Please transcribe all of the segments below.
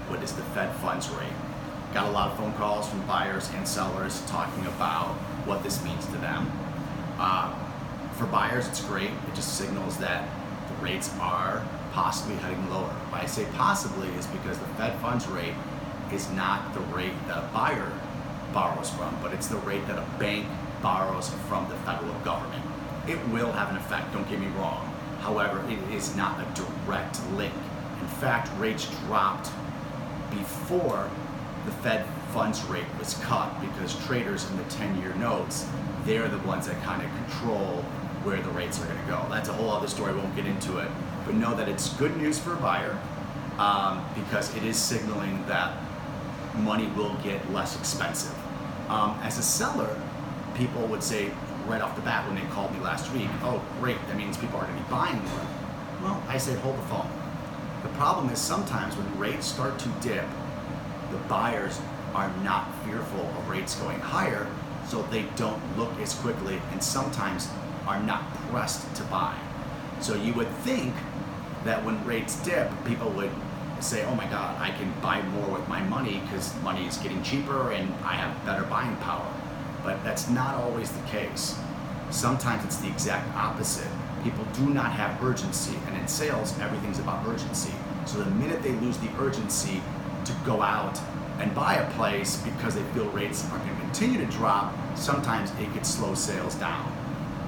what is the Fed funds rate. Got a lot of phone calls from buyers and sellers talking about what this means to them. For buyers, it's great. It just signals that the rates are possibly heading lower. Why I say possibly is because the Fed funds rate is not the rate that a buyer borrows from, but it's the rate that a bank borrows from the federal government. It will have an effect, don't get me wrong. However, it is not a direct link. In fact, rates dropped before the Fed funds rate was cut because traders in the 10-year notes, they're the ones that kind of control where the rates are going to go. That's a whole other story, we won't get into it. But know that it's good news for a buyer because it is signaling that money will get less expensive. As a seller, people would say right off the bat when they called me last week, oh great, that means people are going to be buying more. Well, I say hold the phone. The problem is sometimes when rates start to dip, the buyers are not fearful of rates going higher, so they don't look as quickly and sometimes are not pressed to buy. So you would think that when rates dip, people would say, oh my God, I can buy more with my money because money is getting cheaper and I have better buying power. But that's not always the case. Sometimes it's the exact opposite. People do not have urgency, and in sales, everything's about urgency. So the minute they lose the urgency to go out and buy a place because they feel rates are going to continue to drop, sometimes it could slow sales down.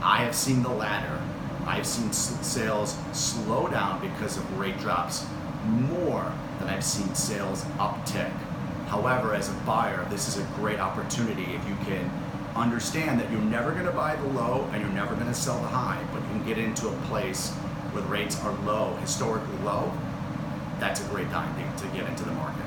I have seen the latter. I've seen sales slow down because of rate drops more than I've seen sales uptick. However, as a buyer, this is a great opportunity if you can understand that you're never going to buy the low and you're never going to sell the high, but you can get into a place where the rates are low, historically low. That's a great time to get into the market.